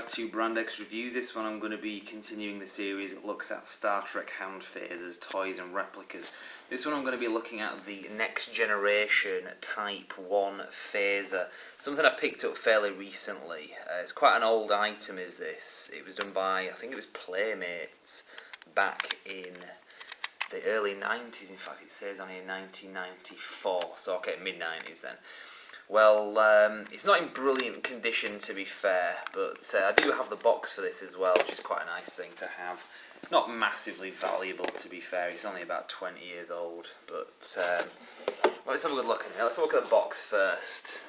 back to Brand X Reviews. This one I'm going to be continuing the series that looks at Star Trek hand phasers, toys and replicas. This one I'm going to be looking at the next generation Type 1 phaser. Something I picked up fairly recently. It's quite an old item is this. It was done by, I think it was Playmates back in the early 90s. In fact it says on here 1994, so okay, mid-90s then. Well, it's not in brilliant condition to be fair, but I do have the box for this as well, which is quite a nice thing to have. It's not massively valuable to be fair, it's only about 20 years old, but well, let's have a good look at it. Let's have a look at the box first.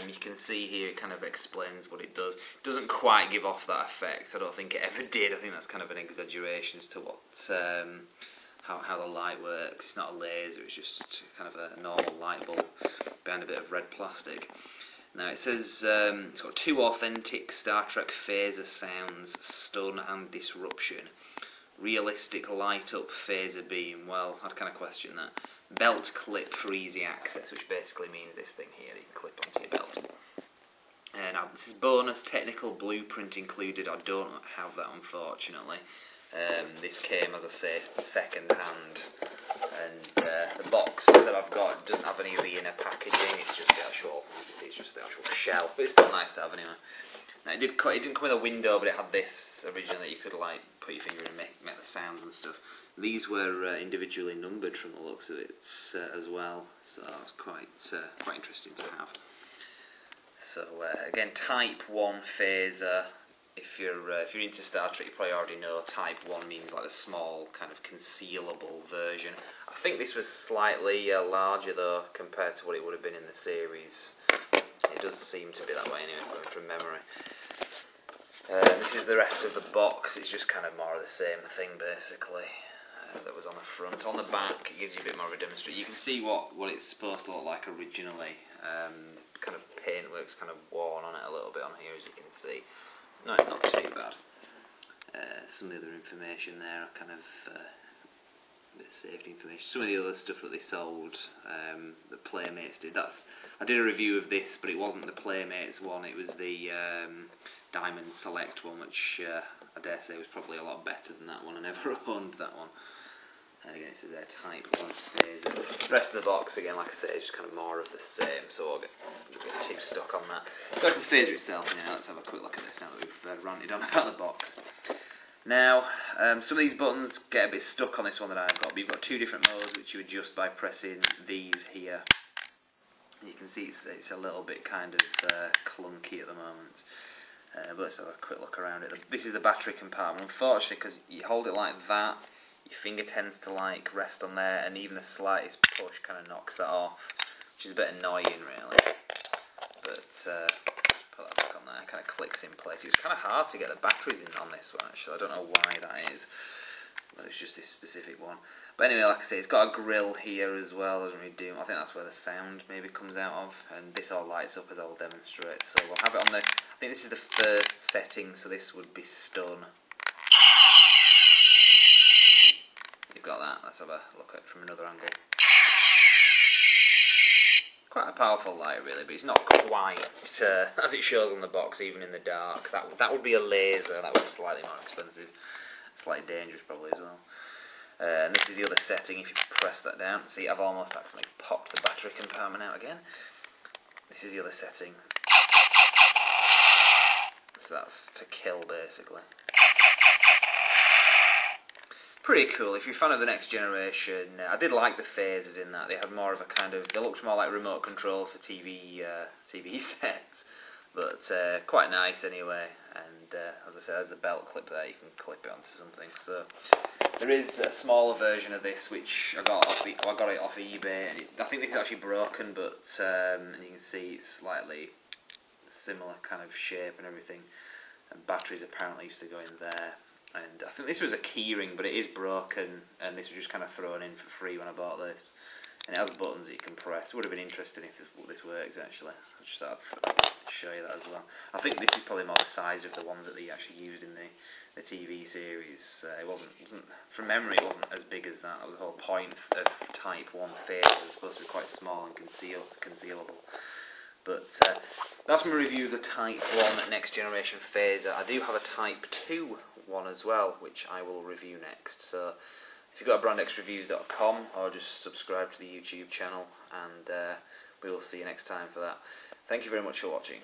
You can see here it kind of explains what it does. It doesn't quite give off that effect, I don't think it ever did. I think that's kind of an exaggeration as to what how the light works. It's not a laser, it's just kind of a normal light bulb behind a bit of red plastic. Now it says it's got 2 authentic Star Trek phaser sounds, stun and disruption. Realistic light up phaser beam. Well, I'd kind of question that. Belt clip for easy access, which basically means this thing here that you can clip onto your belt. Now this is bonus technical blueprint included. I don't have that unfortunately. This came, as I say, second hand, and the box that I've got doesn't have any of the inner packaging. It's just the actual, it's just the actual shell, but it's still nice to have anyway. Now it didn't come with a window, but it had this originally that you could like put your finger in and make the sounds and stuff. These were individually numbered from the looks of it as well, so it's quite interesting to have. So again, Type 1 phaser. If you're into Star Trek, you probably already know Type 1 means like a small kind of concealable version. I think this was slightly larger though compared to what it would have been in the series. It does seem to be that way anyway, going from memory. This is the rest of the box. It's just kind of more of the same thing basically that was on the front. On the back it gives you a bit more of a demonstration. You can see what it's supposed to look like originally. Kind of paintwork's kind of worn on it a little bit on here, as you can see. No, it's not too bad. Some of the other information there, kind of a bit of safety information. Some of the other stuff that they sold, the Playmates did. I did a review of this, but it wasn't the Playmates one. It was the Diamond Select one, which I dare say was probably a lot better than that one. I never owned that one. And again, this is their Type 1 phaser. The rest of the box, again, like I say, is just kind of more of the same, so I'll get too stuck on that. So the phaser itself, now let's have a quick look at this now that we've ranted on about the box. Now, some of these buttons get a bit stuck on this one that I've got, but you've got 2 different modes which you adjust by pressing these here. You can see it's a little bit kind of clunky at the moment. But let's have a quick look around it. This is the battery compartment. Unfortunately, because you hold it like that, your finger tends to like rest on there, and even the slightest push kind of knocks that off, which is a bit annoying really. But put that back on there, it kind of clicks in place. It was kind of hard to get the batteries in on this one actually. I don't know why that is, but it's just this specific one. But anyway, like I say, it's got a grill here as well, doesn't really do. I think that's where the sound maybe comes out of, and this all lights up as I'll demonstrate. So we'll have it on the, I think this is the first setting, so this would be stun. You've got that. Let's have a look at it from another angle. Quite a powerful light really, but it's not quite as it shows on the box, even in the dark. That would be a laser, that would be slightly more expensive. Slightly dangerous probably as well. And this is the other setting. If you press that down, see I've almost accidentally popped the battery compartment out again. This is the other setting. So that's to kill basically. Pretty cool. If you're a fan of the next generation, I did like the phasers in that. They had more of a kind of, they looked more like remote controls for TV sets, but quite nice anyway. And as I said, there's the belt clip there. You can clip it onto something. So there is a smaller version of this which I got it off eBay. And I think this is actually broken, but and you can see it's slightly similar kind of shape and everything. And batteries apparently used to go in there. And I think this was a keyring, but it is broken, and this was just kind of thrown in for free when I bought this. And it has buttons that you can press. It would have been interesting if this works actually. I just thought I'd show you that as well. I think this is probably more the size of the ones that they actually used in the TV series. It wasn't from memory. It wasn't as big as that. That was the whole point of Type 1 phaser. It was supposed to be quite small and concealable. But that's my review of the Type 1 Next Generation Phaser. I do have a Type 2 one as well, which I will review next. So if you've got a brandxreviews.com, or just subscribe to the YouTube channel, and we will see you next time for that. Thank you very much for watching.